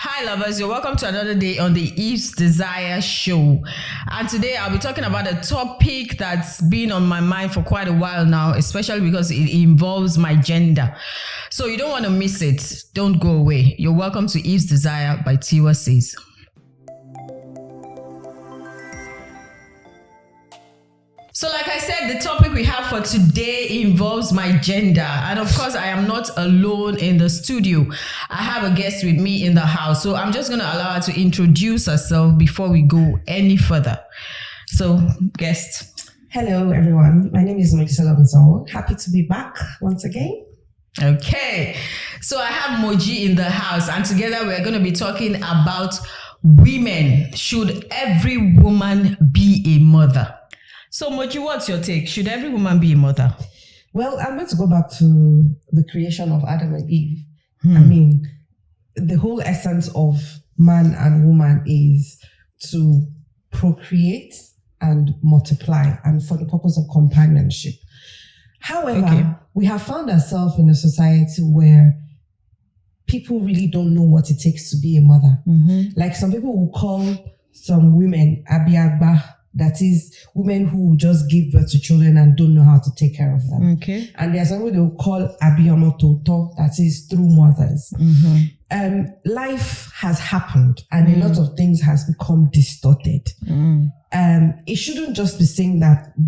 Hi lovers, you're welcome to another day on the Eve's Desire show. And today I'll be talking about a topic that's been on my mind for quite a while now, especially because it involves my gender. So you don't want to miss it. Don't go away. You're welcome to Eve's Desire by Tiwa Says. So like I said, the topic we have for today involves my gender. And of course, I am not alone in the studio. I have a guest with me in the house. So I'm just going to allow her to introduce herself before we go any further. So, guest. Hello, everyone. My name is Moji Salabazon. Happy to be back once again. Okay. So I have Moji in the house. And together we're going to be talking about women. Should every woman be a mother? So, Moji, what's your take? Should every woman be a mother? Well, I'm going to go back to the creation of Adam and Eve. I mean, the whole essence of man and woman is to procreate and multiply, and for the purpose of companionship. However, we have found ourselves in a society where people really don't know what it takes to be a mother. Like some people will call some women Abiagba. That is, women who just give birth to children and don't know how to take care of them. Okay. And there's something they will call Abiyamototo, that is through mothers. Life has happened and a lot of things has become distorted. It shouldn't just be saying that a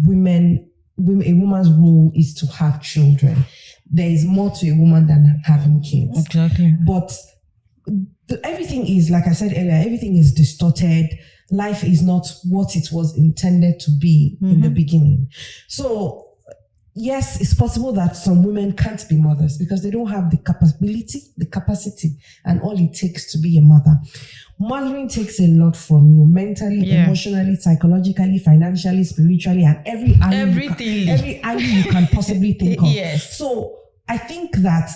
woman's role is to have children. There is more to a woman than having kids. Exactly. But everything is, like I said earlier, everything is distorted. Life is not what it was intended to be in the beginning. So, yes, it's possible that some women can't be mothers because they don't have the capacity, and all it takes to be a mother. Mothering takes a lot from you, mentally, emotionally, psychologically, financially, spiritually, and every angle you can possibly think of. Yes. So, I think that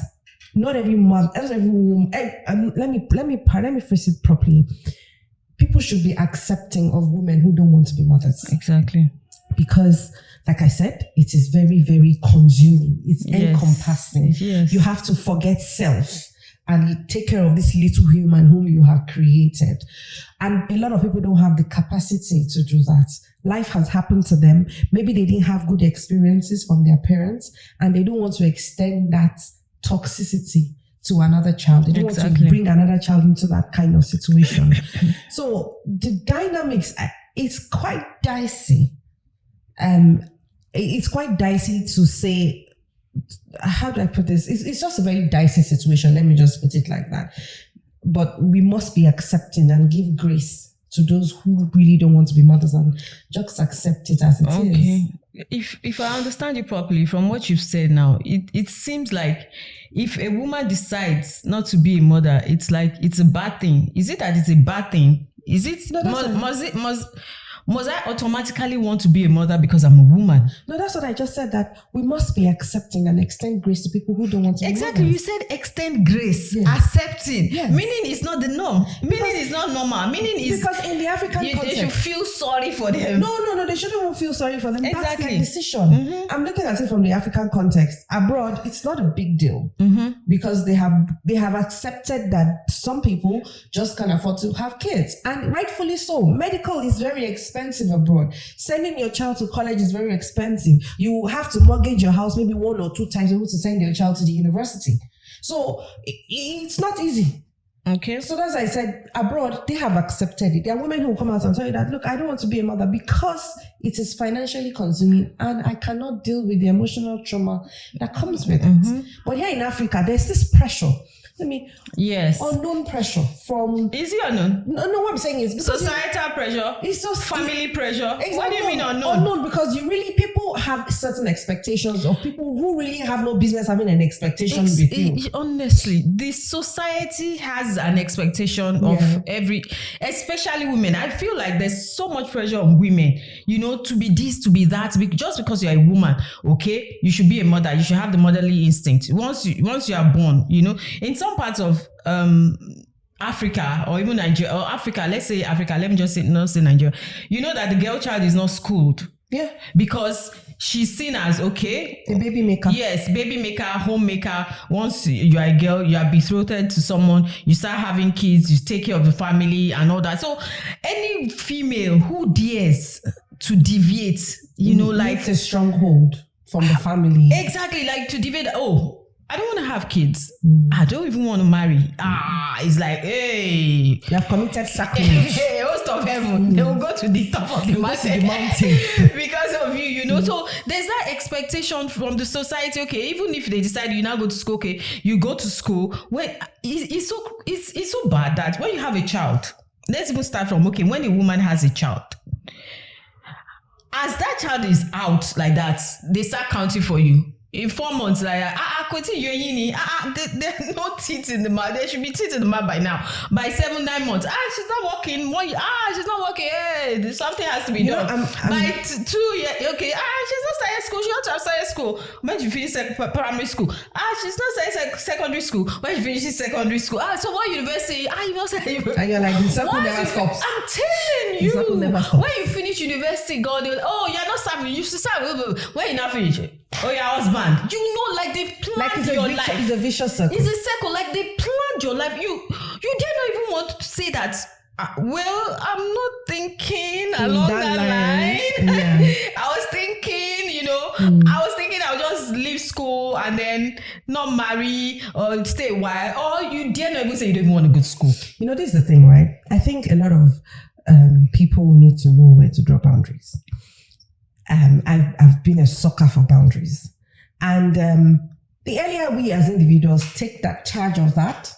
not every mother, every woman. Let me phrase it properly. People should be accepting of women who don't want to be mothers. Exactly. Because, like I said, it is very, very consuming. It's encompassing. Yes. You have to forget self and take care of this little human whom you have created. And a lot of people don't have the capacity to do that. Life has happened to them. Maybe they didn't have good experiences from their parents and they don't want to extend that toxicity to another child. They don't want to bring another child into that kind of situation. So the dynamics is quite dicey. It's quite dicey to say, how do I put this? It's just a very dicey situation. Let me just put it like that. But we must be accepting and give grace to those who really don't want to be mothers and just accept it as it is. If I understand you properly from what you've said now, it seems like if a woman decides not to be a mother, it's like it's a bad thing. Is it that it's a bad thing? Is it must I automatically want to be a mother because I'm a woman? No, that's what I just said, that we must be accepting and extend grace to people who don't want to be Exactly. mothers. You said extend grace, accepting. Yes. Meaning it's not the norm. Meaning it's not normal. Meaning is because in the African context, they should feel sorry for them. No, they shouldn't feel sorry for them. Exactly. That's their decision. I'm looking at it from the African context. Abroad, it's not a big deal because they have accepted that some people just can't afford to have kids, and rightfully so. Medical is very expensive abroad. Sending your child to college is very expensive. You have to mortgage your house maybe 1 or 2 times to send your child to the university. So it's not easy. Okay. So as I said, abroad, they have accepted it. There are women who come out and tell you that, look, I don't want to be a mother because it is financially consuming and I cannot deal with the emotional trauma that comes with it. But here in Africa, there's this pressure. Unknown pressure from... Is it unknown? No, what I'm saying is... Societal pressure? It's just... Family pressure? Exactly. What do you mean unknown? Unknown because people have certain expectations of people who really have no business having an expectation with you. Honestly, the society has an expectation of especially women. I feel like there's so much pressure on women, to be this, to be that. Just because you're a woman, okay, you should be a mother. You should have the motherly instinct. Once you are born, in some parts of Africa or even Nigeria or Africa, let's say Africa, let me just say, not say Nigeria, that the girl child is not schooled. Yeah. Because she's seen as, okay, A baby maker. yes, baby maker, homemaker. Once you are a girl, you are betrothed to someone, you start having kids, you take care of the family and all that. So any female who dares to deviate, like It's a stronghold from the family. exactly, like to deviate. Oh, I don't want to have kids. I don't even want to marry. It's like, hey, You have committed sacrilege. hey, host of heaven, they will go to the top of the mountain, because of you, So there's that expectation from the society. Okay, even if they decide you now go to school, okay, you go to school. When it's so bad that when you have a child, let's even start from, okay, when a woman has a child, as that child is out like that, they start counting for you. In 4 months, like, there's no teeth in the mouth. There should be teeth in the mouth by now. By 7-9 months, she's not working. She's not working. Hey, something has to be done. By 2 years, okay, she's not starting school. She ought to have started school. When she finishes primary school, she's not starting secondary school. When she finishes secondary school, so what university? And you're like, the circle never stops. I'm telling you. The circle never stops. When you finish university, God, you're not serving. You should serve. When you not finish, oh, your husband. Like they've planned your life. It's a vicious circle. It's a circle. Like they planned your life. You dare not even want to say that. Well, I'm not thinking along that line. Yeah. I was thinking, I'll just leave school and then not marry or stay a while. Or you dare not even say you don't even want to go to school. This is the thing, right? I think a lot of people need to know where to draw boundaries. I've been a sucker for boundaries. And the earlier we as individuals take that charge of that,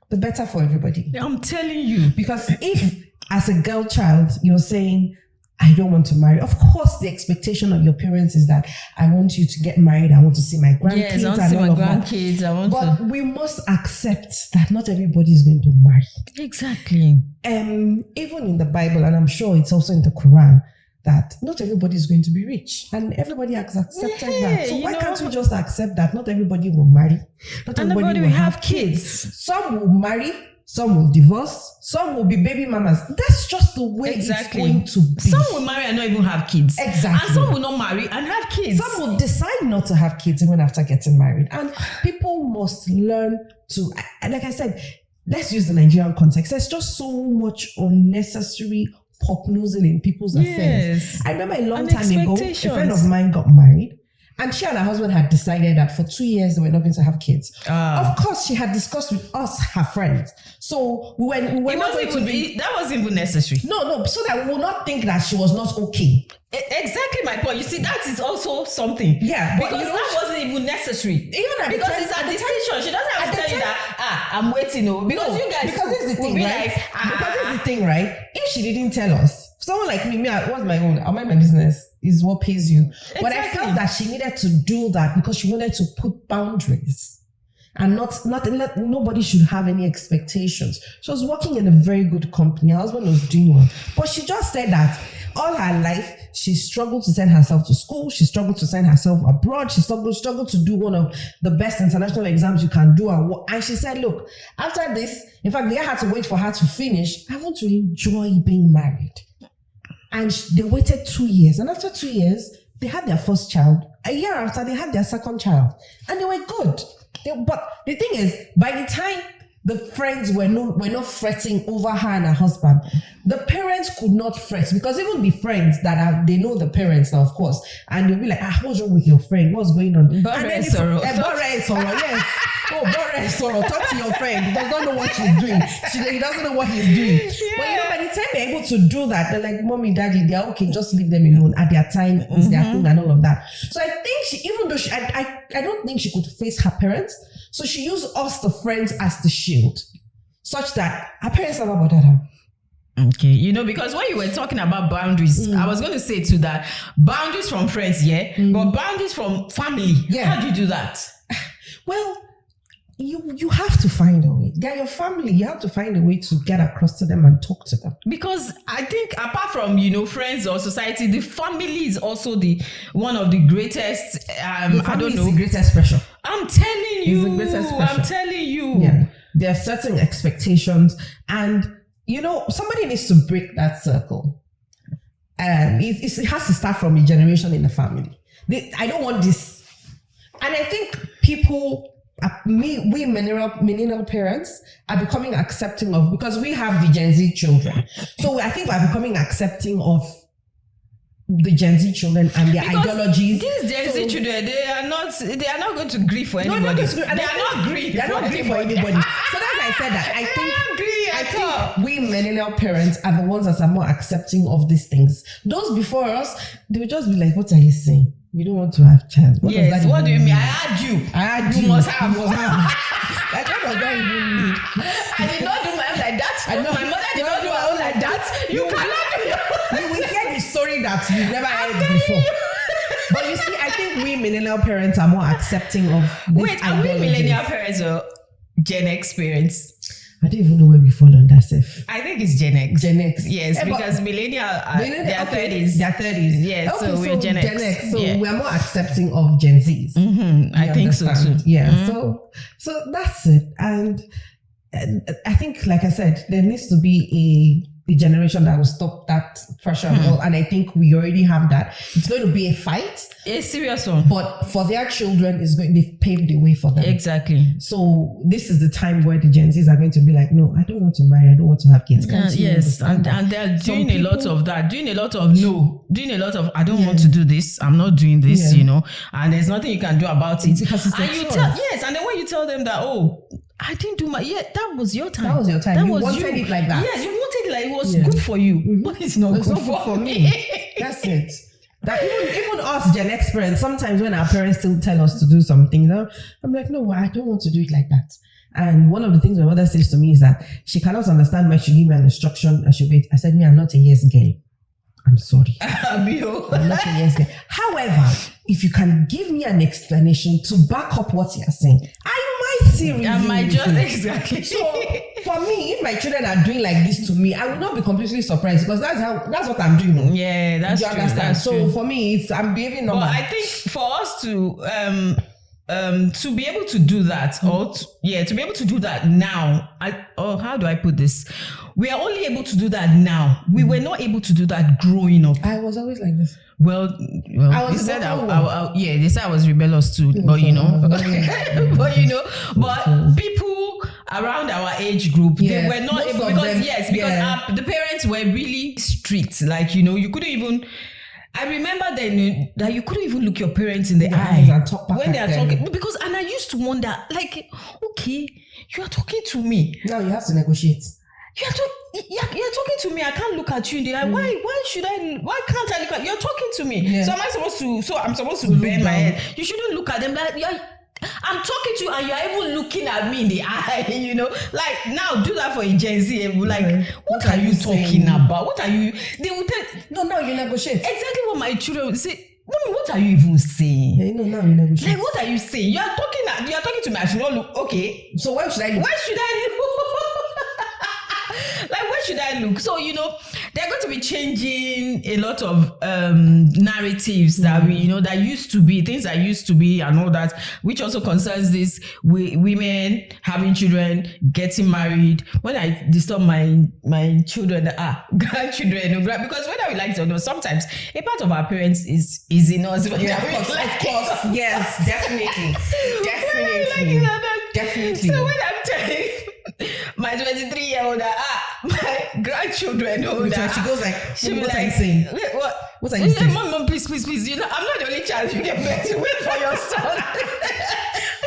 the better for everybody. I'm telling you. Because if, as a girl child, you're saying, I don't want to marry. Of course, the expectation of your parents is that I want you to get married. I want to see my grandkids. Yes, I want to see my grandkids. But we must accept that not everybody is going to marry. Exactly. Even in the Bible, and I'm sure it's also in the Quran, that not everybody is going to be rich, and everybody has accepted that. So why can't we just accept that not everybody will marry, not everybody will have kids? Some will marry, some will divorce, some will be baby mamas. That's just the way it's going to be. Some will marry and not even have kids. Exactly. And some will not marry and have kids. Some will decide not to have kids even after getting married. And people must learn to, like I said, let's use the Nigerian context. There's just so much unnecessary pop-nosing in people's affairs. I remember a long time ago, a friend of mine got married, and she and her husband had decided that for 2 years they were not going to have kids. Of course, she had discussed with us, her friends. So we were not going to be. That wasn't even necessary. No, so that we will not think that she was not okay. Exactly my point. You see, that is also something. Yeah, because that wasn't even necessary. Even at because the time, it's a decision. She doesn't have to tell you that. I'm waiting. Because you guys. Because this is the thing, right? Because this is the thing, right? If she didn't tell us, someone like me, what's my own? I mind my business is what pays you. Exactly. But I felt that she needed to do that because she wanted to put boundaries. And nobody should have any expectations. She was working in a very good company. Her husband was doing well. But she just said that all her life, she struggled to send herself to school. She struggled to send herself abroad. She struggled to do one of the best international exams you can do. And she said, look, after this, in fact, they had to wait for her to finish. I want to enjoy being married. And they waited 2 years. And after 2 years, they had their first child. A year after, they had their second child. And they were good. But the thing is, by the time the friends were not fretting over her and her husband, the parents could not fret, because even the friends they know the parents now, of course, and they'll be like, what's wrong with your friend? What's going on? Yes. Talk to your friend. He does not know what she's doing. He doesn't know what he's doing. Yeah. But by the time they're able to do that, they're like, mommy, daddy, they're okay, just leave them alone. At their time, it's their thing and all of that. So I think even though I don't think she could face her parents, so she used us, the friends, as the shield, such that her parents never bothered her. Okay, because when you were talking about boundaries, I was going to say to that, boundaries from friends, but boundaries from family, how do you do that? Well, you have to find a way. They're your family. You have to find a way to get across to them and talk to them. Because I think apart from, friends or society, the family is also one of the greatest, the family is the greatest pressure. I'm telling you. It's the greatest pressure. I'm telling you. Yeah. There are certain expectations, and somebody needs to break that circle. it has to start from a generation in the family. I don't want this. And I think people, we millennial parents are becoming accepting of, because we have the Gen Z children. So I think we're becoming accepting of the Gen Z children and their ideologies. These Gen Z children, they are not going to agree for anybody. They are not agree for anybody. So that's why I said that. I think we millennial parents are the ones that are more accepting of these things. Those before us, they would just be like, "What are you saying? You don't want to have child." Yes, what do you mean? I had you. You must have. Like, what does that even mean? I did not do my own like that. I know. My mother did not do her own like that. You cannot do your own. You will hear the story that you've never heard before. But you see, I think we millennial parents are more accepting of this. Wait, are we millennial parents or Gen X parents? I don't even know where we fall on that stuff. I think it's Gen X. Gen X. Yes, because millennial they are 30s. They are 30s. Yes, okay, so we're Gen X. So we are more accepting of Gen Zs. Mm-hmm. I think so too. Yeah. Mm-hmm. So that's it. And I think, like I said, there needs to be a generation that will stop that pressure and I think we already have that. It's going to be a fight, a serious one, but for their children, they've paved the way for them. Exactly. So this is the time where the Gen Zs are going to be like, no, I don't want to marry, I don't want to have kids. Yes, and they're doing a lot of that, doing a lot of I don't want to do this, I'm not doing this, and there's nothing you can do about it. Because it's and and then when you tell them that, I didn't do that was your time. That was your time. You wanted it like that. Yeah, you wanted it like it was good for you. Mm-hmm. But it's not good for me. That's it. That even us Gen Experence, sometimes when our parents still tell us to do something, I'm like, no, I don't want to do it like that. And one of the things my mother says to me is that she cannot understand why she give me an instruction and she'll be. I said, I'm not a yes girl. I'm sorry. I'm not a yes girl. However, if you can give me an explanation to back up what you're saying, I might see reason. Exactly. So for me, if my children are doing like this to me, I will not be completely surprised because that's what I'm doing. Yeah, that's true. Understand? That's so true. For me, if I'm behaving normal. But I think for us to be able to do that, to be able to do that now, how do I put this? We are only able to do that now. We were not able to do that growing up. I was always like this. Well, they said they said I was rebellious too, but people around our age group, they were not able because the parents were really strict. Like, you couldn't even. I remember then that you couldn't even look your parents in the eye when they are talking. Because, and I used to wonder, like, okay, you are talking to me. Now you have to negotiate. You're talking to me. I can't look at you in the eye. Why can't I look at you? You're talking to me. Yeah. So I'm supposed to bend my head. You shouldn't look at them like I'm talking to you and you're even looking at me in the eye, Like, now do that for a Gen Z. Like, what are you talking about? What are you? They will tell. No, now you negotiate. Exactly what my children will say. Mommy, what are you even saying? Yeah, now you negotiate. Like, what are you saying? You are talking to me. I should not look. Okay. So where should I look? Like, where should I look? So, they're going to be changing a lot of narratives that that used to be, things that used to be and all that, which also concerns this women having children, getting married. When I disturb my children, grandchildren, because whether we like it or not, sometimes a part of our parents is in us. Yeah, of course. Yes, definitely. Definitely. So when I'm telling my 23-year-old my grandchildren she goes like, what are you saying? What are you saying? Mom, please, I'm not the only child you get back to wait for your son.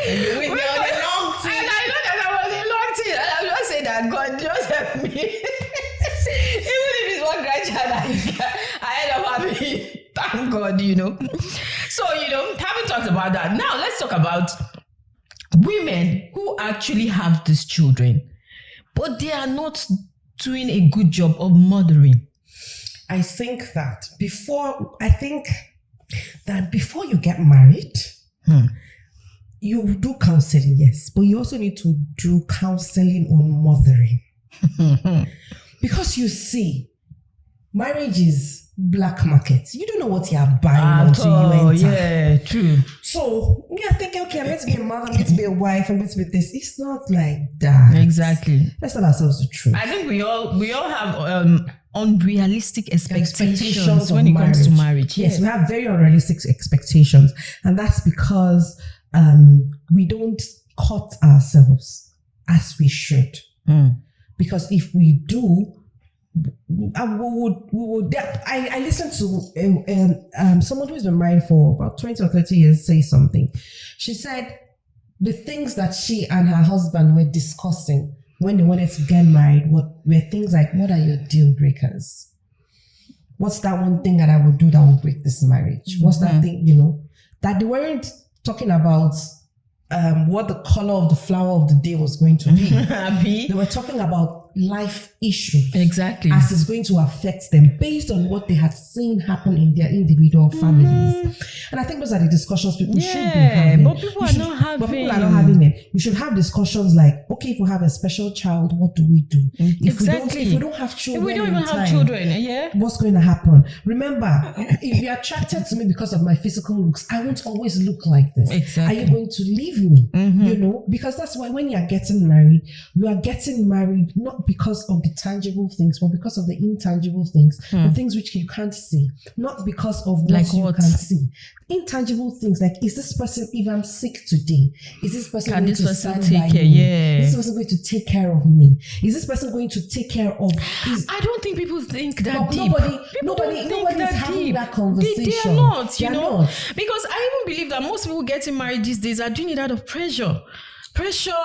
And you wait on a long time. And I know that I was a long time. And I'm just saying that God just help me. Even if it's one grandchild I end up having, thank God, So, having talked about that, now let's talk about women who actually have these children, but they are not doing a good job of mothering. I think that before you get married, you do counseling, yes, but you also need to do counseling on mothering. Because you see, marriage is black market. You don't know what you are buying until you enter. Yeah, true. So you're thinking, okay, I'm meant to be a mother, I'm meant to be a wife, I'm meant to be this. It's not like that. Exactly. Let's tell ourselves the truth. I think we all have unrealistic expectations when it comes to marriage. Yes, we have very unrealistic expectations. And that's because we don't cut ourselves as we should. Because if we do, I listened to someone who's been married for about 20 or 30 years say something. She said the things that she and her husband were discussing when they wanted to get married were things like, what are your deal breakers? What's that one thing that I would do that will break this marriage? What's that thing, that they weren't talking about what the color of the flower of the day was going to be. They were talking about life issues. Exactly. As it's going to affect them based on what they had seen happen in their individual families. And I think those are the discussions people should be having. But people are not having it. You should have discussions like, okay, if we have a special child, what do we do? If we don't have children, if we don't even have children, what's going to happen? Remember, if you're attracted to me because of my physical looks, I won't always look like this. Exactly. Are you going to leave me? Because that's why when you are getting married, you are getting married not because of the tangible things, but because of the intangible things, the things which you can't see, not because of what you can see. Intangible things like, is this person, if I'm sick today, is this person going to stand by me? Is this person going to take care of me? Is this person going to take care of? I don't think people think that deep. Nobody's having that conversation. They are not, you know. Not. Because I even believe that most people getting married these days are doing it out of pressure, or pressure,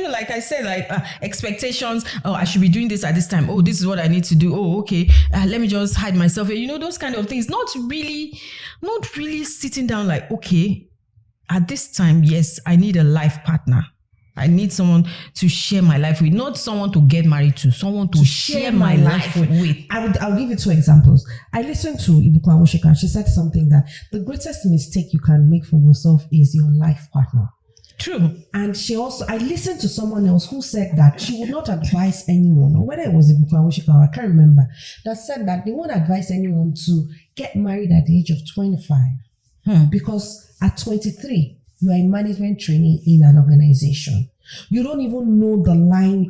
like I said, expectations. Oh, I should be doing this at this time. Oh, this is what I need to do. Oh, okay. Let me just hide myself. Those kind of things. Not really sitting down like, okay, at this time, yes, I need a life partner. I need someone to share my life with, not someone to get married to, someone to share my life with. I'll give you 2 examples. I listened to Ibuku Awoshika. She said something that the greatest mistake you can make for yourself is your life partner. True. And I listened to someone else who said that she would not advise anyone, or whether it was Ibuku Awoshika, I can't remember, that said that they won't advise anyone to get married at the age of 25. Because at 23, you are a management trainee in an organization. You don't even know the line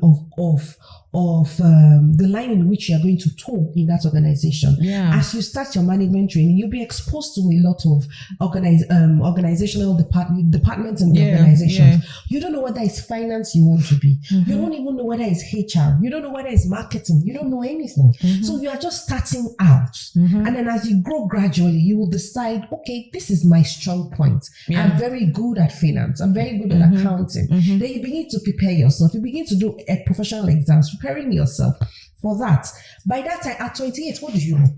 the line in which you are going to toe in that organization. Yeah. As you start your management training, you'll be exposed to a lot of organizational departments in the organization. Yeah. You don't know whether it's finance you want to be. You don't even know whether it's HR. You don't know whether it's marketing. You don't know anything. So you are just starting out. And then as you grow gradually, you will decide, okay, this is my strong point. Yeah. I'm very good at finance. I'm very good at accounting. Then you begin to prepare yourself. You begin to do professional exams, preparing yourself for that. By that time, at 28, what do you know?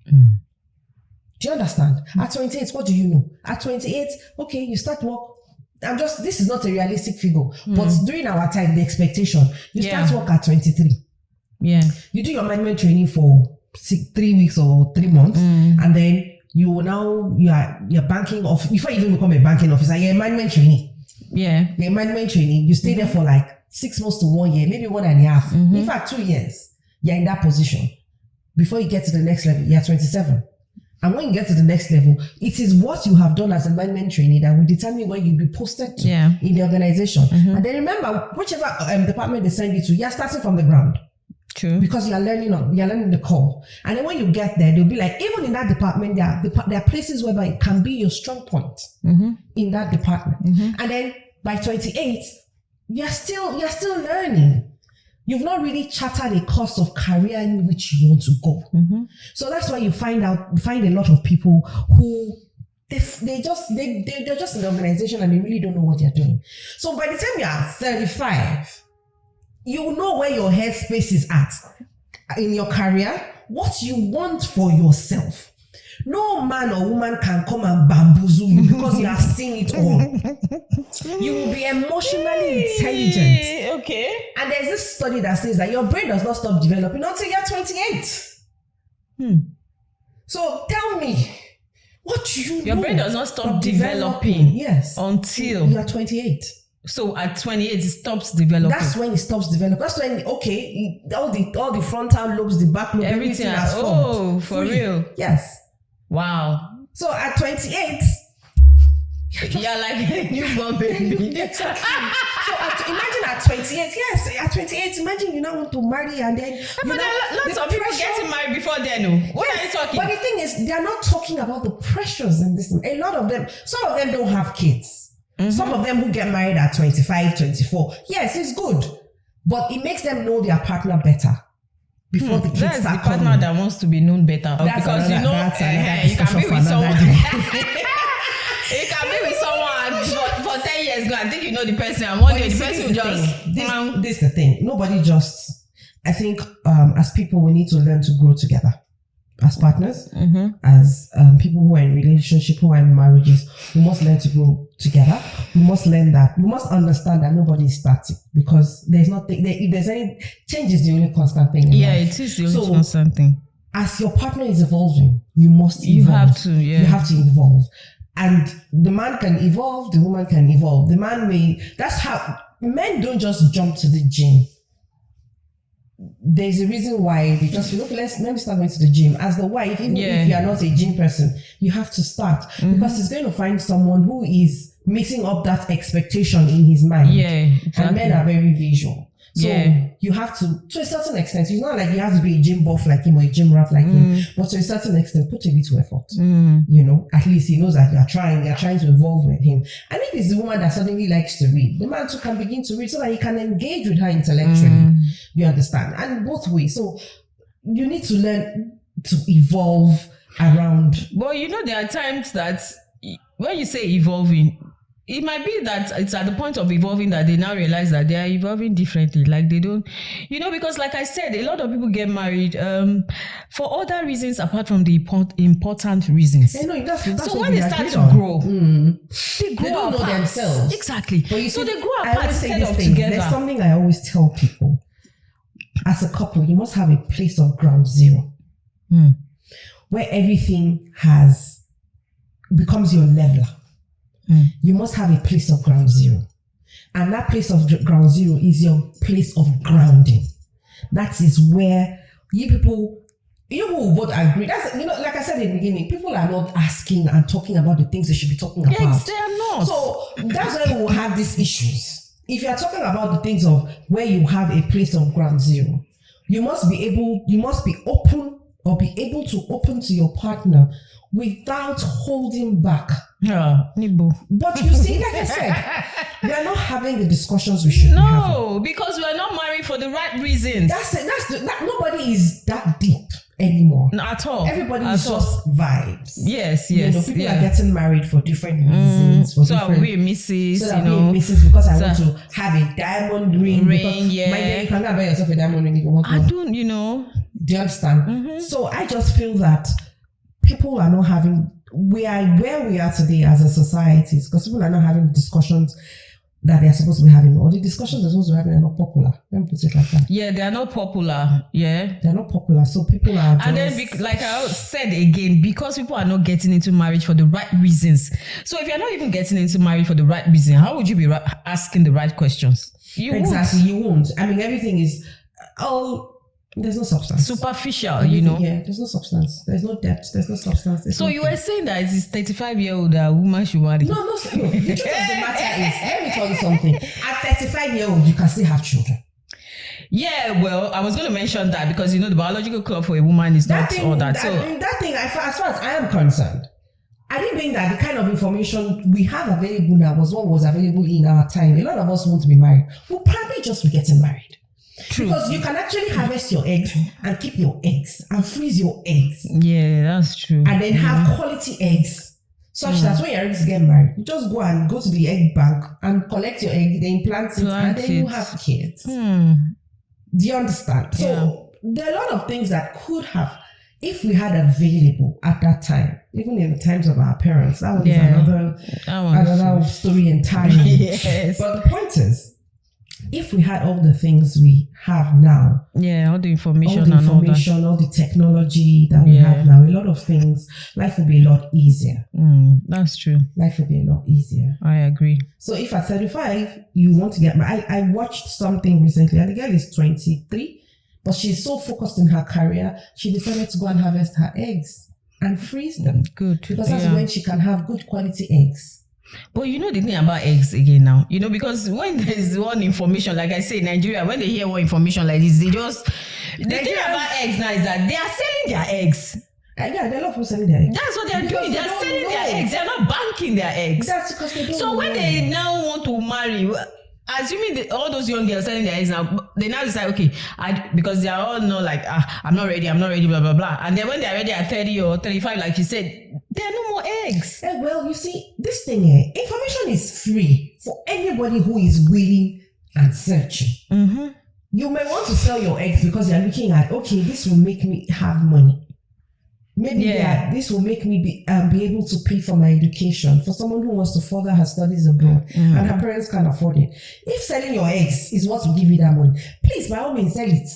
Do you understand? At 28, what do you know? At 28, okay, you start work. This is not a realistic figure, but during our time, the expectation, you start work at 23. Yeah. You do your management training for 3 weeks or 3 months, and then you're banking off. Before you even become a banking officer, you're a management trainee. Yeah. You're a management trainee. You stay there for like 6 months to 1 year, maybe 1.5. In fact, 2 years. You're in that position. Before you get to the next level, you're 27. And when you get to the next level, it is what you have done as a management trainee that will determine where you'll be posted to in the organization. And then remember, whichever department they send you to, you're starting from the ground. True. Because you're learning the core. And then when you get there, they'll be like, even in that department, there are places whereby it can be your strong point in that department. And then by 28, you're still learning. You've not really charted a course of career in which you want to go. So that's why you find a lot of people who they're just in the organization and they really don't know what they're doing. So by the time you are 35, you know where your headspace is at in your career, what you want for yourself. No man or woman can come and bamboozle you because you have seen it all. You will be emotionally intelligent. Okay. And there's this study that says that your brain does not stop developing until you're 28. So tell me, what do you know? Your brain does not stop developing. Yes. Until you're 28. So at 28, it stops developing. That's when it stops developing. That's when, all the frontal lobes, the back lobe, everything has formed. Oh, for real? Yes. Wow. So at 28, you're like a newborn baby. Exactly. So imagine at 28, yes, at 28, imagine you now want to marry and then But there are lots of people getting married before then. Oh. What are you talking? But the thing is, they are not talking about the pressures in this. A lot of them, some of them don't have kids. Some of them who get married at 25, 24, yes, it's good. But it makes them know their partner better before the kids That's start the partner coming. that wants to be known better. That's because another, you know, that's another you can be discussion with for another someone. day. You can be with someone for 10 years ago. I think you know the person, and one But day you the see, person this will is the just. thing. This is the thing. Nobody just. I think as people, we need to learn to grow together. As partners, as people who are in relationship, who are in marriages, we must learn to grow together. We must learn that. We must understand that nobody is static, because there's nothing. If there's any change, is the only constant thing. In life. It is the only constant thing. As your partner is evolving, you must evolve. You have to, yeah. You have to evolve. And the man can evolve, the woman can evolve. The man may, that's how, men don't just jump to the gym. There's a reason why they just feel, okay, let me start going to the gym. As the wife, even if you are not a gym person, you have to start, because he's going to find someone who is mixing up that expectation in his mind. Yeah, exactly. And men are very visual. So you have to a certain extent, it's not like you have to be a gym buff like him or a gym rat like him, but to a certain extent, put a little effort. You know, at least he knows that you're trying to evolve with him. And if it's the woman that suddenly likes to read, the man too can begin to read so that he can engage with her intellectually. You understand? And both ways. So you need to learn to evolve around. But you know, there are times that when you say evolving, it might be that it's at the point of evolving that they now realize that they are evolving differently. Like they don't, you know, because like I said, a lot of people get married for other reasons apart from the important reasons. That's so what when they start to grow, they grow they don't know apart. themselves. Exactly. But you so see, they grow I apart always say instead this of thing. together. There's something I always tell people. As a couple, you must have a place of ground zero where everything becomes your leveler. You must have a place of ground zero. And that place of ground zero is your place of grounding. That is where you people will both agree. That's, like I said in the beginning, people are not asking and talking about the things they should be talking about. Yes, they are not. So that's why we will have these issues. If you are talking about the things of where you have a place of ground zero, you must be open, or be able to open to your partner without holding back. Nibo. But you see, like I said, we are not having the discussions we should be having. No, because we are not married for the right reasons. Nobody is that deep anymore. Not at all. Everybody is just vibes. Yes. People are getting married for different reasons. So I'll be a Mrs. So I'll be a Mrs. because I want to have a diamond ring. Yeah. My dear, you can buy yourself a diamond ring if you want to. I don't, Do you understand? So I just feel that people are not having, we are where we are today as a society because people are not having discussions that they are supposed to be having, or the discussions they're supposed to be having are not popular. Let me put it like that. Yeah, they are not popular. Yeah. They're not popular. So people are just... And then, like I said again, because people are not getting into marriage for the right reasons. So if you're not even getting into marriage for the right reason, how would you be asking the right questions? You won't. I mean, everything is... there's no substance. Superficial, Yeah, there's no substance. There's no depth. There's no substance. So you were saying that it's 35-year-old woman should marry? No. The truth of the matter is, let me tell you something. At 35-year-old, you can still have children. Yeah, well, I was going to mention that because the biological clock for a woman is not all that. That thing, as far as I am concerned, I didn't think that the kind of information we have available now was what was available in our time. A lot of us want to be married. We'll probably just be getting married. True. Because you can actually harvest your eggs and keep your eggs and freeze your eggs. Yeah, that's true. And then have quality eggs such that when your eggs get married, you just go to the egg bank and collect your egg, then plant it, and then you have kids. Do you understand? So there are a lot of things that could have, if we had available at that time, even in the times of our parents. That was another story entirely. Yes. But the point is, if we had all the things we have now, all the information, all the technology that we have now, a lot of things, life would be a lot easier. That's true. Life would be a lot easier. I agree. So if at 35 you want to get married, I watched something recently, and the girl is 23, but she's so focused in her career, she decided to go and harvest her eggs and freeze them. Good. Because that's when she can have good quality eggs. But you know the thing about eggs again now, because when there's one information, like I say, Nigeria, when they hear one information like this, the thing about eggs now is that they are selling their eggs. Yeah, they love people selling their eggs. That's what they're doing. They're selling their eggs. They're not banking their eggs. That's because they don't So when they now want to marry, assuming all those young girls selling their eggs now, they now decide, okay, because they are all like, I'm not ready, blah, blah, blah. And then when they're ready at 30 or 35, like you said, there are no more eggs. Well, you see, this thing here, information is free for anybody who is willing and searching. Mm-hmm. You may want to sell your eggs because you're looking at, okay, this will make me have money. Maybe this will make me be able to pay for my education. For someone who wants to further her studies abroad and her parents can't afford it. If selling your eggs is what will give you that money, please, by all means, sell it.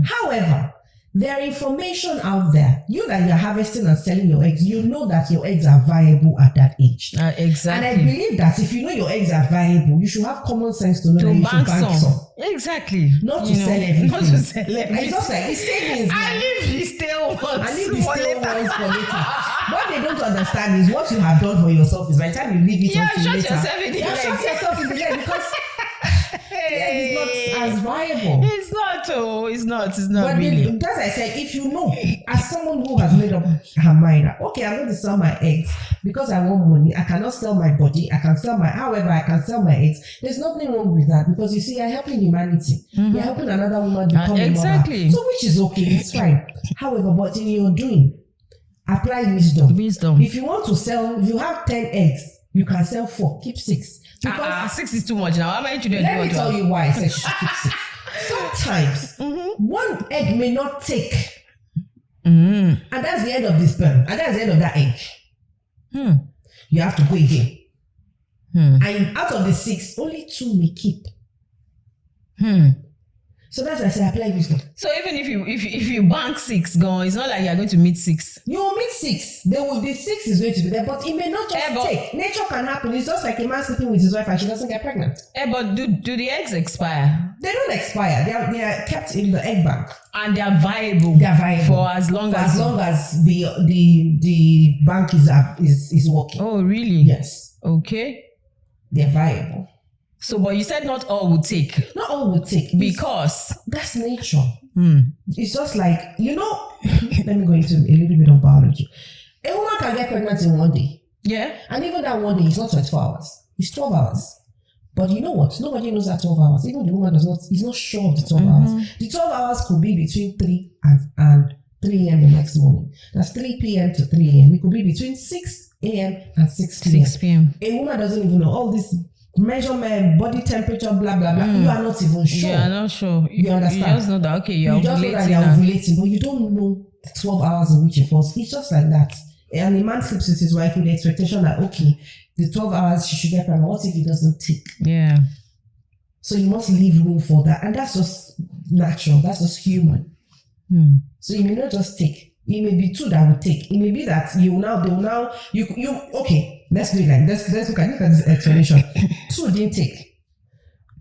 However, there are information out there. You that you're harvesting and selling your eggs, you know that your eggs are viable at that age. Exactly. And I believe that if you know your eggs are viable, you should have common sense to know that you should bank some. Exactly. Not to sell everything. Not to sell everything. It's just like, it's savings. I leave the stale ones. I leave the stale ones for later. What they don't understand is what you have done for yourself is by the time you leave it until later. Shut yourself in the leg. Shut yourself in the leg because it's not as viable. It's not. But really. As I said, if you know, as someone who has made up her mind, okay, I'm going to sell my eggs because I want money. I cannot sell my body. However, I can sell my eggs. There's nothing wrong with that because you see, you're helping humanity. You're helping another woman become a mother. So which is okay, it's fine. However, but in your doing, apply wisdom. If you want to sell, if you have 10 eggs, you can sell 4, keep 6. Because 6 is too much now. How many children let me tell you why I said you should keep 6. Sometimes one egg may not take, and that's the end of the sperm, and that's the end of that egg. You have to go again, and out of the 6, only 2 may keep. So that's why I say apply wisdom. So even if you bank 6 gone, it's not like you're going to meet 6. You will meet 6. The 6 is going to be there, but it may not just take. Nature can happen. It's just like a man sleeping with his wife and she doesn't get pregnant. But do the eggs expire? They don't expire. They are kept in the egg bank. And they are viable. For as long as the bank is working. Oh really? Yes. Okay. They're viable. So, but you said not all would take. Not all would take. Because that's nature. It's just like, let me go into a little bit of biology. A woman can get pregnant in one day. Yeah. And even that one day is not 24 hours. It's 12 hours. But you know what? Nobody knows that 12 hours. Even the woman is not sure of the 12 hours. The 12 hours could be between 3 and 3 a.m. the next morning. That's 3 p.m. to 3 a.m. It could be between 6 a.m. and 6 p.m. 6 p.m. A woman doesn't even know all this measurement, body temperature, blah, blah, blah. You are not even sure. You are not sure. You understand? You just know that, okay, you're just know that you're ovulating, but you don't know the 12 hours in which it falls. It's just like that. And a man sleeps with his wife with the expectation that, okay, the 12 hours she should get pregnant. What if it doesn't take? Yeah. So you must leave room for that. And that's just natural. That's just human. So you may not just take. It may be 2 that will take. It may be that okay, let's do it like this. Let's look at this explanation. 2 didn't take.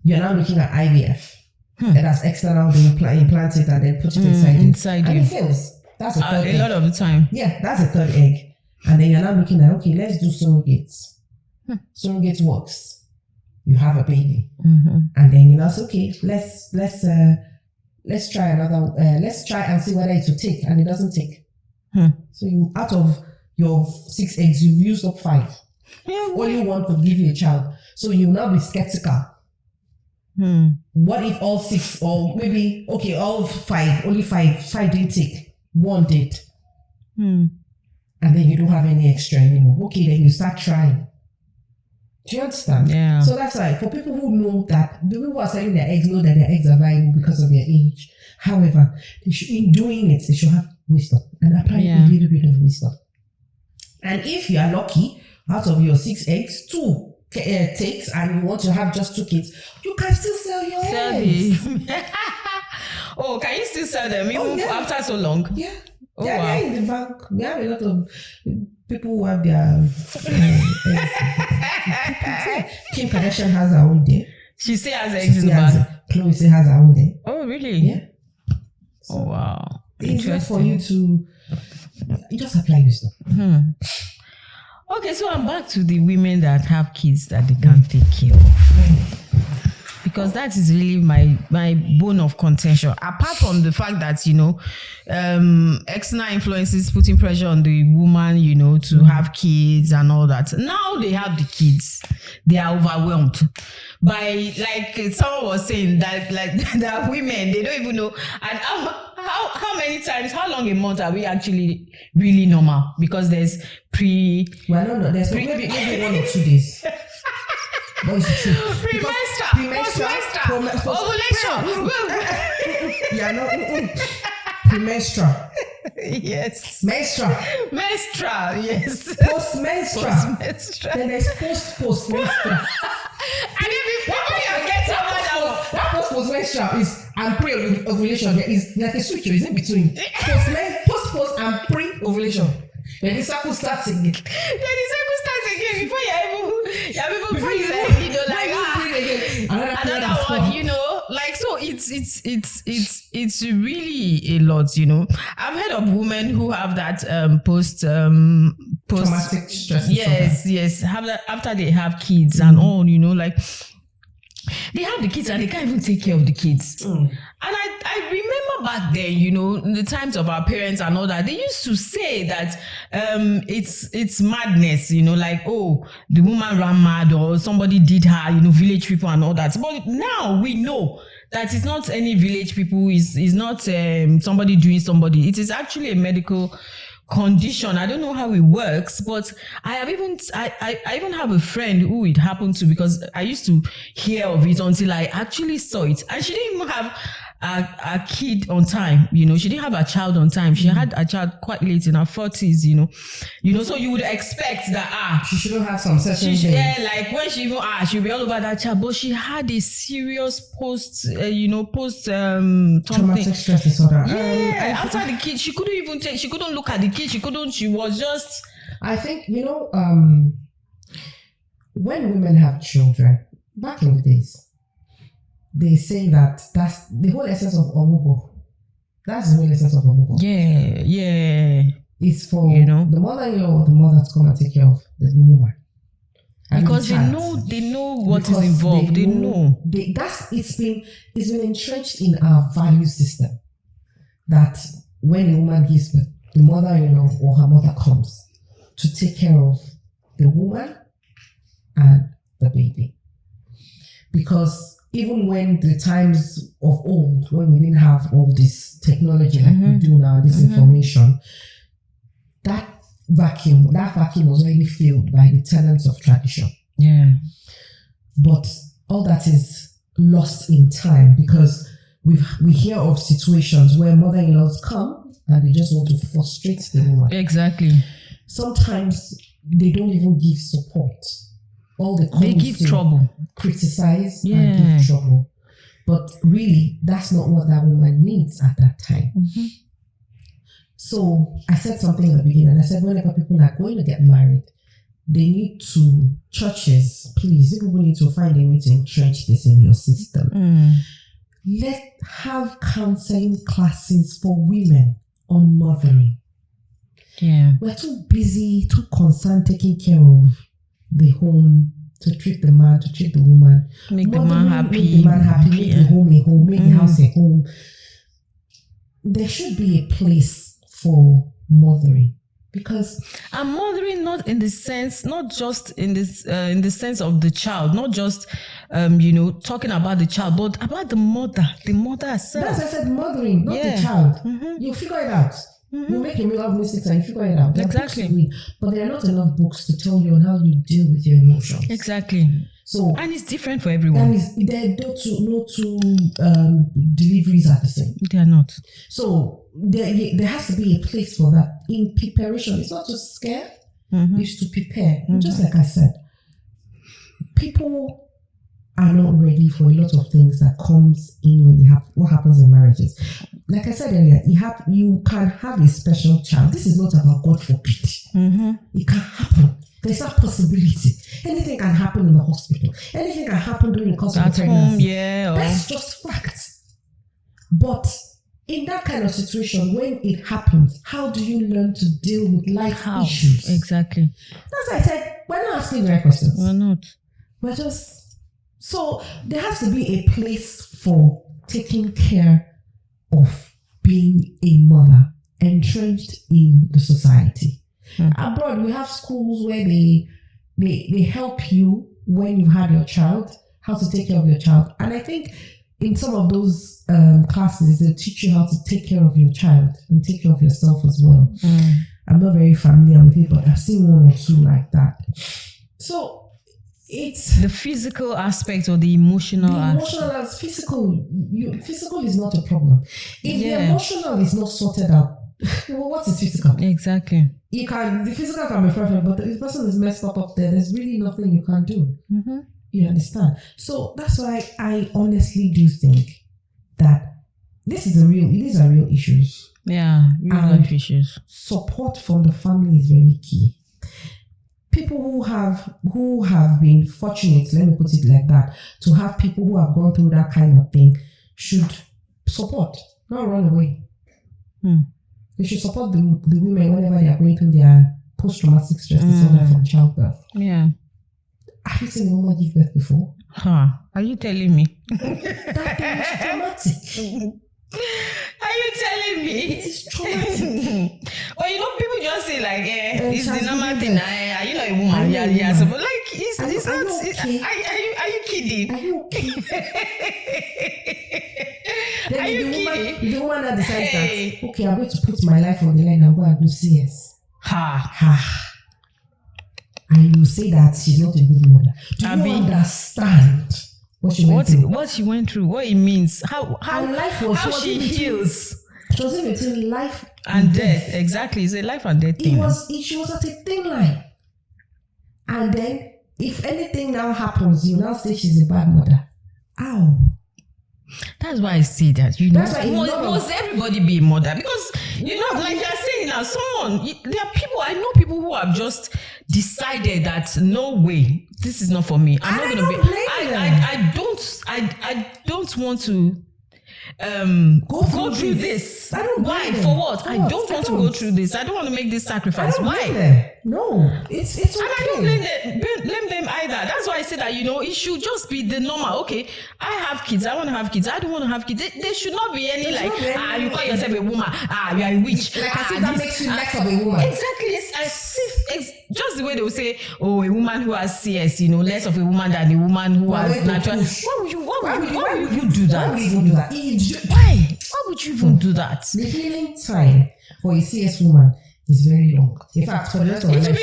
You're now looking at IVF. And that's external, they implant it and then put it inside you. And it fails. That's a third egg. A lot of the time. Yeah, that's a third egg. And then you're now looking at, okay, let's do surrogates. Surrogate works. You have a baby. And then you know, okay, let's try another, let's try and see whether it will take, and it doesn't take. So you, out of your 6 eggs, you've used up 5. Only 1 could give you a child. So you now be skeptical. What if all 6, or maybe, okay, all 5, only 5 didn't take, 1 did. And then you don't have any extra anymore. Okay, then you start trying. Do you understand? Yeah. So that's why, for people who know that, the people who are selling their eggs know that their eggs are viable because of their age. However, in doing it, they should have wisdom and apply a little bit of wisdom. And if you are lucky, out of your 6 eggs, 2 takes, and you want to have just 2 kids, you can still sell your eggs. Oh, can you still sell them even after so long? Yeah. They're in the bank. We have a lot of people who have their Kim Kardashian has her own day. She still has eggs in the bank. Chloe still has her own day. Oh, really? Yeah. So wow. It's just for you to just apply wisdom. Okay, so I'm back to the women that have kids that they can't take care of. Because that is really my bone of contention. Apart from the fact that, external influences putting pressure on the woman, to have kids and all that. Now they have the kids. They are overwhelmed by, like someone was saying, that that women, they don't even know. And how many times, how long a month are we actually really normal? Because there's well, no, there's maybe 1 or 2 days. But it's true. Premenstrual, ovulation. Yeah, no. Premenstrual. Yes. Menstrual. Yes. Postmenstrual. Then there's post-menstrual. And then before you get over that post-menstrual is and pre-ovulation. There is like a switch, is in between. Post and pre-ovulation. Then the cycle starts again. Before you another one, like, so it's really a lot, I've heard of women who have that post traumatic stress. Yes, after they have kids and all, like they have the kids and they can't even take care of the kids. And I remember back then, in the times of our parents and all that, they used to say that it's madness, like, oh, the woman ran mad or somebody did her, village people and all that. But now we know that it's not any village people, is not somebody doing somebody. It is actually a medical condition. I don't know how it works, but I even have a friend who it happened to, because I used to hear of it until I actually saw it, and she didn't even have a kid on time. She didn't have a child on time. She had a child quite late in her 40s. So you would expect that she shouldn't have some certain like when she even she'll be all over that child, but she had a serious post traumatic stress disorder. After the kid, she couldn't look at the kid. She was just, I think, when women have children back in the days, they say that that's the whole essence of Omugo. That's the whole essence of Omugo. Yeah. It's for the mother-in-law or the mother to come and take care of the woman. Because they know what is involved. They know. It's been entrenched in our value system that when a woman gives birth, the mother-in-law or her mother comes to take care of the woman and the baby. Because even when the times of old, when we didn't have all this technology like we do now, this information, that vacuum was already filled by the tenets of tradition. Yeah. But all that is lost in time, because we hear of situations where mother-in-laws come and they just want to frustrate the woman. Exactly. Sometimes they don't even give support. They give trouble, criticize, and give trouble. But really, that's not what that woman needs at that time. So I said something at the beginning. I said, whenever people are going to get married, they need to, churches, please, you people need to find a way to entrench this in your system. Have counseling classes for women on mothering. Yeah. We're too busy, too concerned taking care of the home, to treat the man, to treat the woman. Make the man happy. Make the home a home, make the house a home. There should be a place for mothering. Because I'm mothering not in the sense, not just in the sense of the child, not just talking about the child, but about the mother herself. That's I said mothering, not the child. You figure it out. You make a million of mistakes and you figure it out. There exactly. But there are not enough books to tell you on how you deal with your emotions. Exactly. So and it's different for everyone. And no two deliveries are the same. They are not. So there has to be a place for that in preparation. It's not to scare. It's to prepare. Just like I said, people are not ready for a lot of things that comes in when what happens in marriages. Like I said earlier, you can have a special child. This is not about God forbid. It can happen. There's that possibility. Anything can happen in the hospital. Anything can happen during the course of the pregnancy. Home, That's just facts. But in that kind of situation, when it happens, how do you learn to deal with life issues? Exactly. That's why I said, we're not asking the right questions. We're not. We're just... So there has to be a place for taking care of being a mother entrenched in the society. Abroad, we have schools where they help you when you have your child, how to take care of your child. And I think in some of those classes, they teach you how to take care of your child and take care of yourself as well. I'm not very familiar with it, but I've seen one or two like that. So it's the physical aspect or the emotional aspect. Physical. Physical is not a problem. If the emotional is not sorted out, well, what is physical? Exactly. The physical can be perfect, but if the person is messed up there, there's really nothing you can do. You understand? So that's why I honestly do think that these are real issues. Yeah, real life issues. Support from the family is very key. People who have been fortunate, let me put it like that, to have people who have gone through that kind of thing should support, not run away. They should support the women whenever they are going through their post-traumatic stress disorder from childbirth. Yeah. Have you seen a woman give birth before? Are you telling me? That thing is traumatic. Are you telling me? It is traumatic. Well, people just say like, it's the normal thing. Are you not a woman? Yeah. So, but like, it's not. Okay? Are you kidding? Are you okay? Then Are you kidding? The woman that decides that, okay, I'm going to put my life on the line and go and do CS. And you say that she's not a good mother. Do you understand what she went through? What she went through, what it means, how she heals. It was in between life and death. Exactly, it's a life and death thing. She was at a thin line. And then, if anything now happens, you now say she's a bad mother. Ow. That's why I say that, must everybody be a mother? Because, like you're saying now, there are people, I know people who have just decided that no way, this is not for me. I'm not going to be. I don't want to go through this. Why? For what? I don't want to go through this. I don't want to make this sacrifice. Why? No, it's okay. And I don't blame them either. That's why I say that, it should just be the normal. Okay, I have kids. I want to have kids. I don't want to have kids. There should not be any you call yourself a woman. You are a witch. Like as if that makes you less of a woman. Exactly. It's just the way they will say, oh, a woman who has CS, less of a woman than a woman who has natural. Why would you do that? Why would you even do that? Why would you even do that? The healing time for a CS woman is very long. In fact, for the rest of her life, it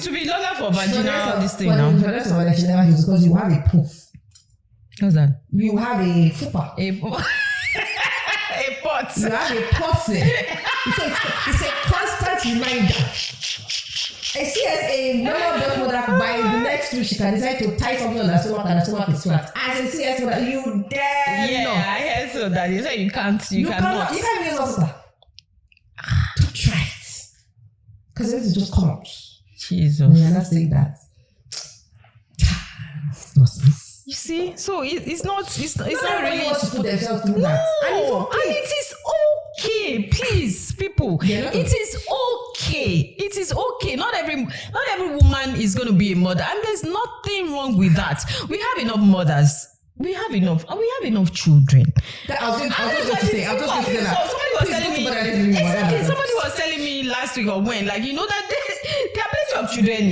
will be longer for vaginal this thing now. For the rest of her life, she never uses because you have a proof. What's that? You have a fupa. A pot. You have a pot there. It's a constant reminder. I see as a normal birth mother, by the next week she can decide to tie something on her stomach and her stomach is flat. As a CS mother, you dare not. I heard so that you say you cannot. You can't use hospital. Don't try it. Because this is just come out. Jesus. You're not saying that. Nonsense. You see, so it's not really wants to put themselves through that. No, and it is okay, please, people. It is okay. It is okay. Not every woman is going to be a mother, and there's nothing wrong with that. We have enough mothers. We have enough children. I was just going to say that. Somebody was telling me last week or when, that there are plenty of children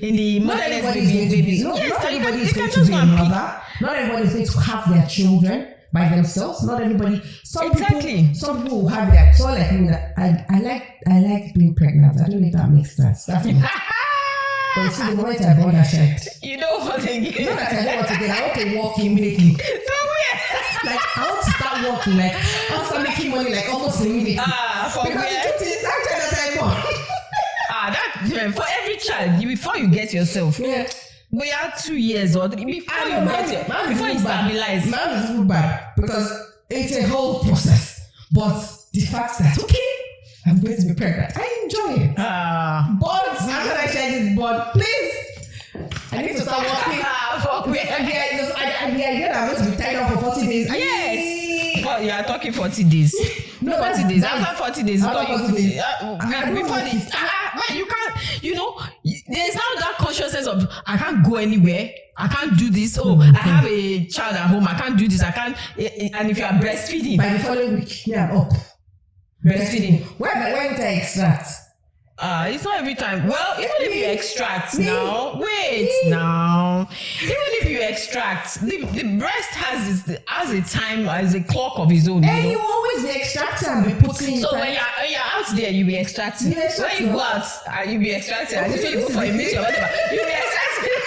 in the motherless babies. Not everybody is going to be a mother. Not everybody is going to have their children by themselves. Not everybody. Some people will have their. So like me, I like being pregnant. I don't know if that makes sense. That's me. But you see, the moment I bought that shirt, you don't want to get. Not that I don't want to get. I want to walk immediately. I want to start walking. After making money, almost immediately. For because the truth is, that child that I want. For every child, before you get yourself. Yeah. We are 2 years or 3 before you stabilize. Man is bad because it's a whole process. But the fact that I'm going to be pregnant, I enjoy it. But after I share this board, please, I need to start working. The idea that I'm going to be tied up for 40 days. Yes. you are talking 40 days. No, 40 days. After 40 days, after 40 days. before this, you can't, there's now that consciousness of I can't go anywhere. I can't do this. Oh, I have a child at home. I can't do this. I can't. And if you are breastfeeding, by the following week, I'm up. Breastfeeding. When did I extract? It's not every time. Well, even if you extract now, even if you extract, the breast has a time, has a clock of its own. And you always be extracting and be putting. So when you're out there, you be extracting. When you go out, you be extracting. And if you go for a meeting or whatever, you be extracting.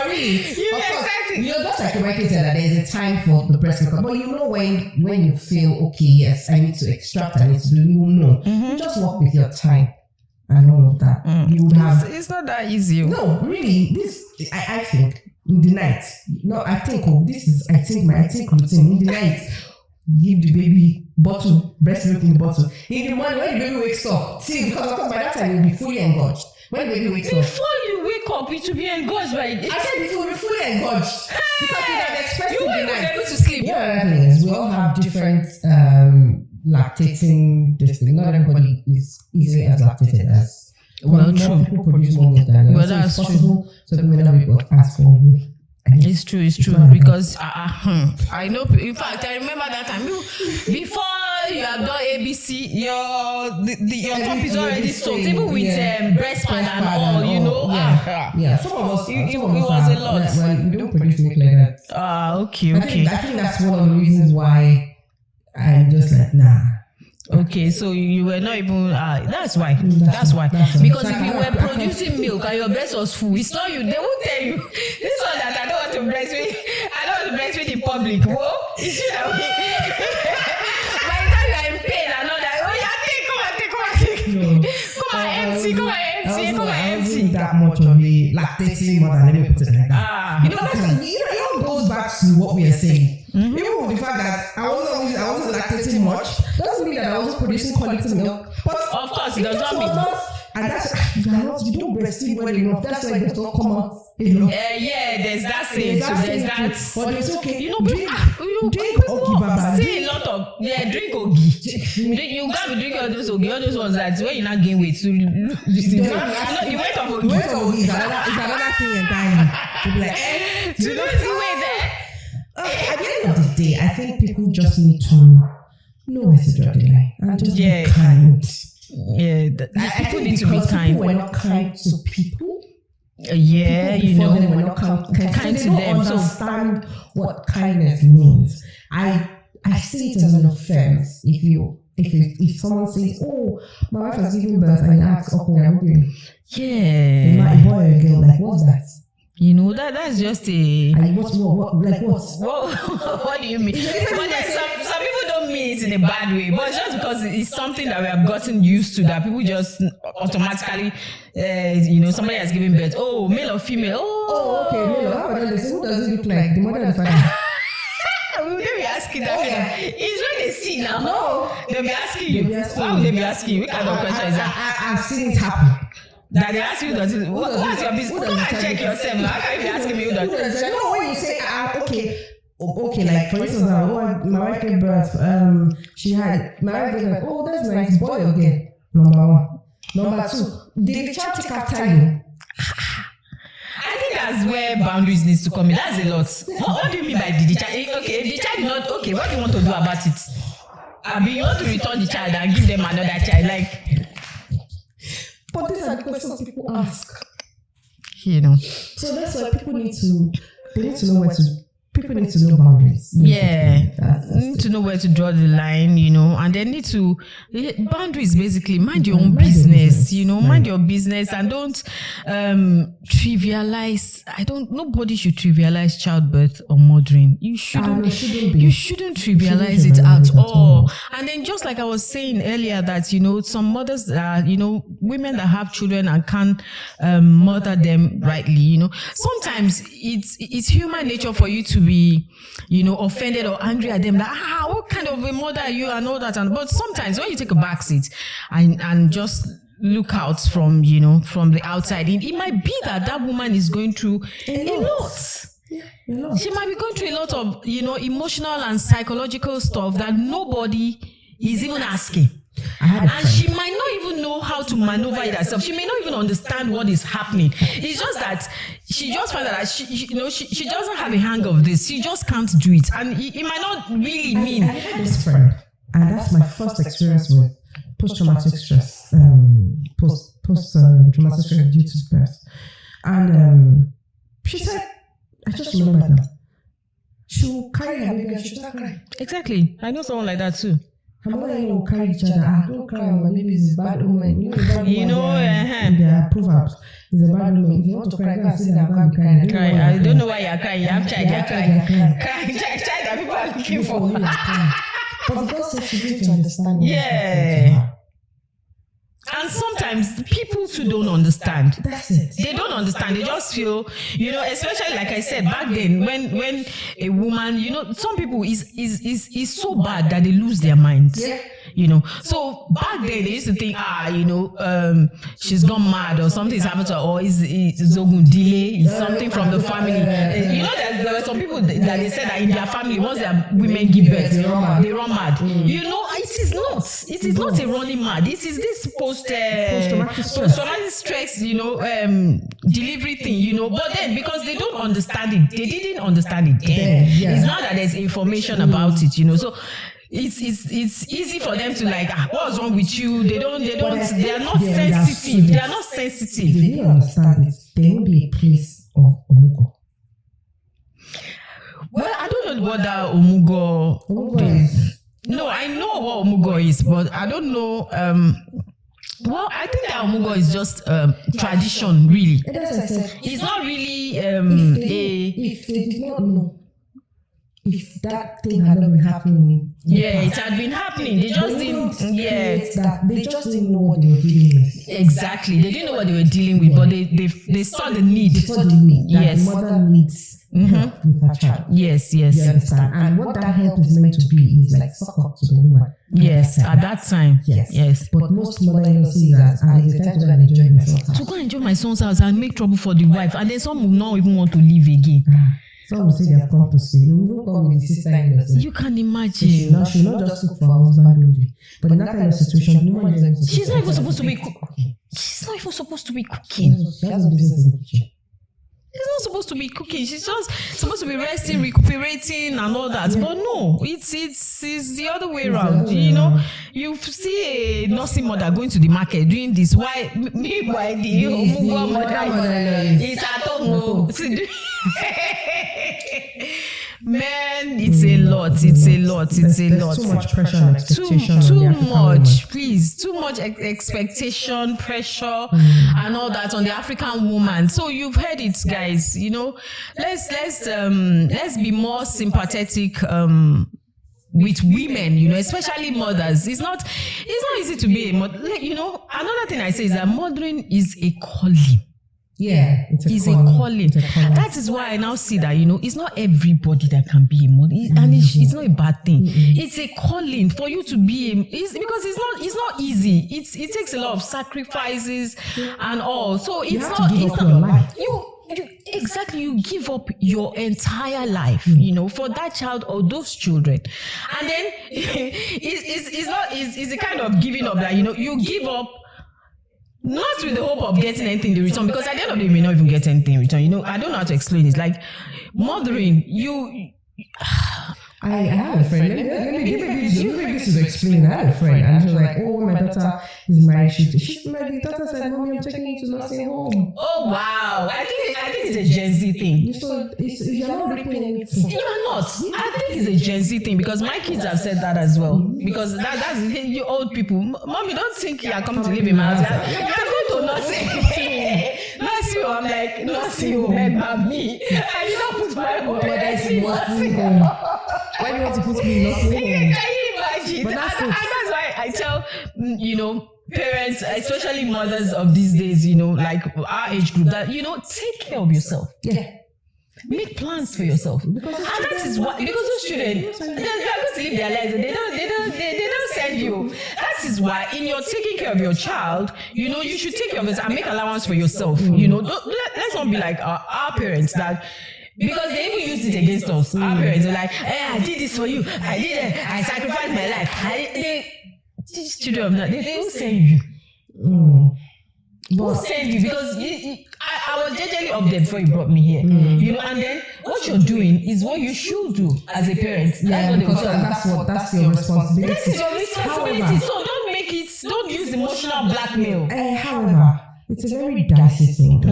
Really, just like Michael said, that there's a time for the breast milk. But when you feel okay, yes, I need to extract, I need to do, you just work with your time and all of that. You would have. It's not that easy. No, really, this I think in the night. No, I think routine in the night. Give the baby bottle, breast milk in the bottle. In the morning when the baby wakes up, see, because of course by that time you'll be fully engorged. When the baby wakes up. Before you wake up, it will be engorged by it. I said it will be fully engorged. Because you have expressed you in the won't night. be able to sleep. Yeah, other thing is we all have different lactating this thing. Not everybody is easily as lactated as true. People produce more milk than Well, so that's it's possible. So people will ask for milk. It's true because I know. In fact, I remember that time before you have done ABC, your top is already soaked, even with breast pad and all. Yeah. Some of us, it was a lot. Well, we don't produce milk like that. Okay. I think that's one of the reasons why I'm just like nah. Okay, so you were not even. That's why. Because if you were producing milk and your breast was full, it's not you. They won't tell you. This one that I don't want to breastfeed. I don't want to breastfeed in public. Whoa, it's you that way. By the time you are in pain and all that, come and empty. That much of a lactating mother. Let me put it like that. It all goes back to what we are saying. Even with the fact that I wasn't lactating much, doesn't mean that I wasn't producing quality milk. But of course, it does not mean. And that's you don't breastfeed well enough. That's why it does not come out. There's that saying. But it's okay. Drink Ogi Baba. Say a lot of drink Ogi. You can't be drinking all those Ogi. All those ones that when you not gain weight, you wait of Ogi. Is another thing entirely. To be like, to lose the weight there. At the end of the day, I think people just need to know where to draw the line and just be kind. Yeah, people need to be kind. People were not kind to people. They were not kind to them. They don't understand what kindness means. I see it as an offense if someone says, "Oh, my wife has given birth," and you ask, "Okay, I'm doing." Yeah. A boy or a girl, like what's that? That's just a. What? Like what? What do you mean? But some people don't mean it in a bad way, but it's just because it's something that we have gotten used to, that people just automatically, somebody has given birth. Oh, male or female? Okay, male. How about this? Who does it look like? The mother and the father? Will they be asking that? It's when they see now. No. They'll be asking you. Why would they be asking you? What kind of question is that? I've seen it happen. That they ask you, what's your business? Come and check yourself. How can you be asking me who does it? No, when you say, okay, like for instance, my wife gave birth, my wife gave birth, oh, that's nice, boy or girl? Number one. Number two, did the child take after you? I think that's where boundaries needs to come in. That's a lot. What do you mean by the child? Okay, the child is not okay. What do you want to do about it? You want to return the child and give them another child, like. But these are the questions people ask. So that's why people need to know people need to know boundaries. Need to know where to draw the line, and they need to boundaries basically. Mind your own business, mind your business, and don't trivialize. Nobody should trivialize childbirth or mothering. You shouldn't trivialize it at all. And then just like I was saying earlier that, some mothers are, women that have children and can't mother them rightly, sometimes it's human nature for you to be, offended or angry at them, like, what kind of a mother are you and all that. But sometimes when you take a back seat and just look out from the outside, it might be that woman is going through a lot. She might be going through a lot of, emotional and psychological stuff that nobody is even asking. And she might not even know how to maneuver it herself. She may not even understand what is happening. It's just that she just finds that she doesn't have a hang of this. She just can't do it. And it might not really mean. I had this friend, and that's my first experience with post-traumatic stress, post-traumatic stress due to birth. And she said, I just remember now, she will carry her baby and she'll start crying. Exactly. I know someone like that too. Her mother will carry each other. Don't cry, my baby is a bad woman. In their proverbs. It's a bad woman. If you want to cry, go and sit down, go and be crying. I don't know why you're crying. You have child, you're crying. Crying, child that people are looking for. But because she didn't understand. Yeah. And sometimes people too don't understand. That's it. They don't understand. They just feel, especially like I said back then, when a woman, some people is so bad that they lose their minds. Yeah. So back then they used to think, she's gone mad or something's happened to her, or is Zogun delay, is something from the family. That there were some people that they said that in their family, once their women give birth, they run mad. It is not a running mad. It is this post-traumatic stress, delivery thing, but then because they don't understand it, they didn't understand it then. Yeah. It's not that there's information about it, so it's easy for them to like, what's wrong with you? They are not sensitive. They are not sensitive. If they don't understand it, there will be a place of Omugo. Well, I don't know what that Omugo is. No, I know what Omugo is, but I don't know. Well, I think that Omugo is just tradition, really. It's not really if they did not know, if that thing had not been happening. It had been happening. They just didn't. They just didn't know what they were dealing with. Exactly, they didn't know what they were dealing with, but they saw the need. They saw the need. Yes, the mother needs help with her child. Yes. You understand? And what that help is meant to be is like suck up to the woman. Yes, at that time. Yes. But most mother-in-laws see that it's a time to go and enjoy myself. To go and enjoy my son's house and make trouble for the wife, and then some will not even want to leave again. Some will say they have come to stay. You will come with the sister-in-law. You can imagine. She will not just cook for her husband only. But in that kind of situation, the woman is she's not even supposed to be cooking. She's not even supposed to be cooking. She has a business in the kitchen. She's not supposed to be cooking. She's just supposed to be resting, recuperating, and all that. But no, it's the other way around. You see a nursing mother going to the market doing this. Why? Meanwhile, the Omugo mother is at home. Man, it's a lot. It's a lot. Too much pressure and expectation. Too much, please. Too much expectation, pressure, and all that on the African woman. So you've heard it, guys. Let's be more sympathetic. With women, especially mothers, it's not easy to be a mother. Another thing I say is that mothering is a calling. Yeah, it's a calling. That is why I now see that it's not everybody that can be a mother, and it's not a bad thing. It's a calling for you to be because it's not easy. It takes a lot of sacrifices and all. So it's not. Exactly, you give up your entire life, for that child or those children, and then it's a kind of giving up that you give up. Not with the hope of getting anything in return, because at the end of the day, you may not even get anything in return. I don't know how to explain it. Like mothering, I have a friend. Maybe this is explaining. I have a friend, and she's like, "Oh, my daughter is married. My daughter said, Mommy, I'm taking you to nursing home." Oh wow! I think it's a Gen Z thing. So you're not reaping anything. You're not. I think it's a Gen Z thing, because my kids have said that as well. Because that's you old people. Mommy, don't think you are coming to live in my house. You're going to nursing. Nursing home. I'm like, nursing home, remember me. I did not put my own nursing home. Why do you want to put me in nursing home? Can you imagine? And that's why I tell parents, especially mothers of these days, like our age group, that take care of yourself. Yeah. Make plans for yourself. Because those children, they're going to live their lives. They don't send you. That is why in your taking care of your child, you should take care of it and make allowance for yourself. Let's not be like our parents that Because they even used it against us. Our parents were like, hey, I did this for you. I did it. I sacrificed my life. They teach children of that. They will send you. Who send you? Because I was generally up there before you brought me here. You know, and then what you're doing is what you should do as a parent. Yeah, that's your responsibility. That's your responsibility. However, so don't use emotional blackmail. However, it's a very dicey thing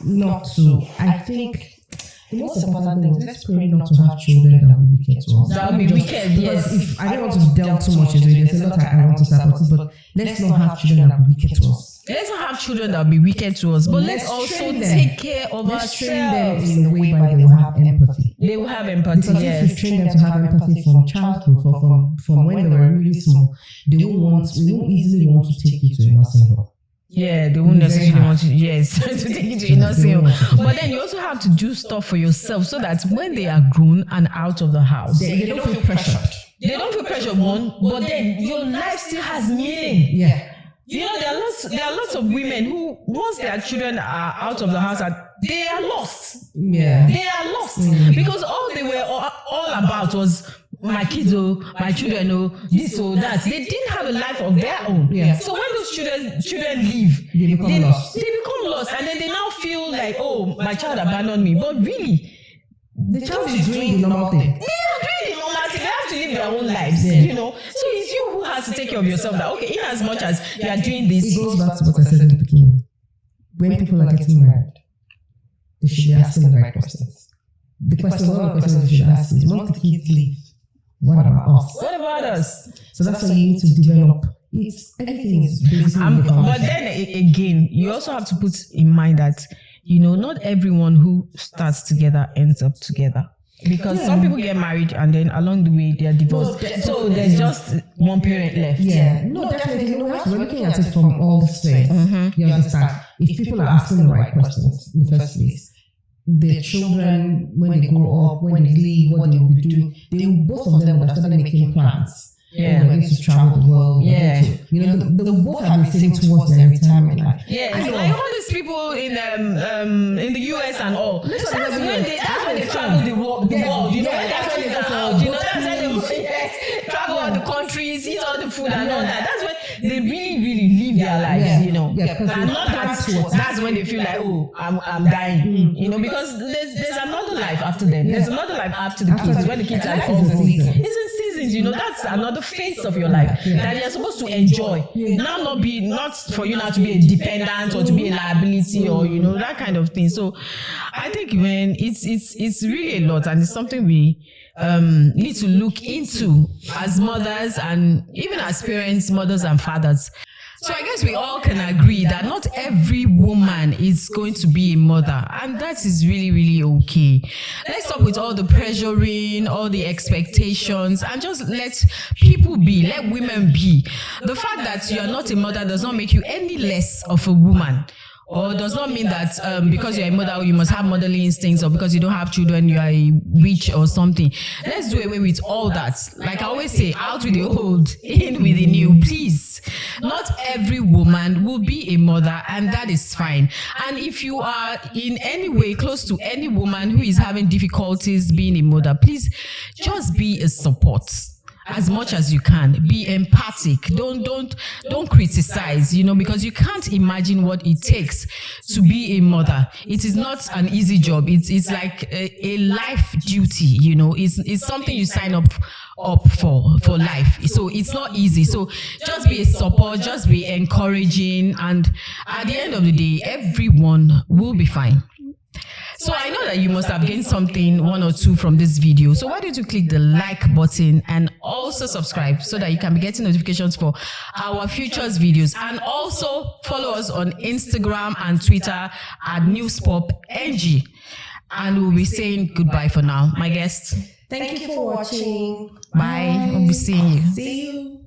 not to. I think the most important thing is let's pray not to have children that will be wicked to us. That will be wicked, yes. If I don't want to delve too much into it, there's a lot I want to say about it, but let's not have children that will be wicked to us. Let's not have children that will be wicked to us, but let's also take care of let's train them ourselves. in a way by they will have empathy. They will have empathy, Because yes. if you train them to have empathy from childhood, from when they were really small, they won't easily want to take you to a nursing home. Yeah, they won't necessarily want to, to take you to a nursing home. But then you also have to do stuff for yourself so that when they are grown and out of the house, They don't feel pressured. they don't feel pressured, one, but then your life still has meaning. Yeah. You know, there are lots of women who, once their children are out of the house, they are lost. Yeah. They are lost because all they were all about was my kids, my children, this or that. They didn't have a life of their own. Yeah. So when those children leave, They become lost. They become lost, and then they now feel like, oh, my child abandoned me. But really, The child is doing the normal thing. they are doing the normal thing. They have to live their own lives, you know. So it's you who has to take care of yourself. That okay, in as much as you are doing this, It goes back to what I said in the beginning. When people are getting married, they should be asking the right questions. One of the questions you should ask is, once the kids leave, what about us? what about us? So that's why you need to develop. Everything is basically But then again, you also have to put in mind that, you know, not everyone who starts together ends up together. Because some people get married and then along the way they are divorced. So there's just one parent left. Yeah, no, definitely. You know, we're looking at it from all the sides. You understand? If people are asking the right questions in the first place, the children, when they grow up, when they leave, what they will be doing, both of them would have started making plans. Yeah. We're going to travel the world. Yeah. You know, the both have been saving towards their retirement life. Yeah, it's like all these people in the US and all. That's when they travel the world. You know, that's when they go out. You know, that's when they travel all the countries, eat all the food and all that. That's when they really live their lives. You know, and not that's when they feel like, oh, I'm dying. You know, because there's another life after them. There's another life after the kids. When the kids are all grown, it's in seasons. You know, that's another phase of your life that you're supposed to enjoy. Not for you now to be a dependent or to be a liability or, you know, that kind of thing. So I think, man, it's really a lot, and it's something we need to look into as mothers and even as parents, mothers and fathers. So I guess we all can agree that not every woman is going to be a mother, and that is really okay. Let's stop with all the pressuring, all the expectations, and just let people be, let women be. The fact that you are not a mother does not make you any less of a woman. Or does not mean that because you're a mother, you must have motherly instincts, or because you don't have children, you are a witch or something. Let's do away with all that. Like I always say, out with the old, in with the new, please. Not every woman will be a mother, and that is fine. And if you are in any way close to any woman who is having difficulties being a mother, please just be a support. As much as you can, be empathic. Don't criticize, you know, because you can't imagine what it takes to be a mother. It is not an easy job. It's like a life duty, you know. It's something you sign up for life. So it's not easy. So just be a support, just be encouraging, and at the end of the day, everyone will be fine. So I know that you must have gained something, one or two, from this video. So why don't you click the like button and also subscribe so that you can be getting notifications for our futures videos, and also follow us on Instagram and Twitter at newspopng. And we'll be saying goodbye for now. My guest. Thank you for watching. Bye. We'll be seeing you. See you.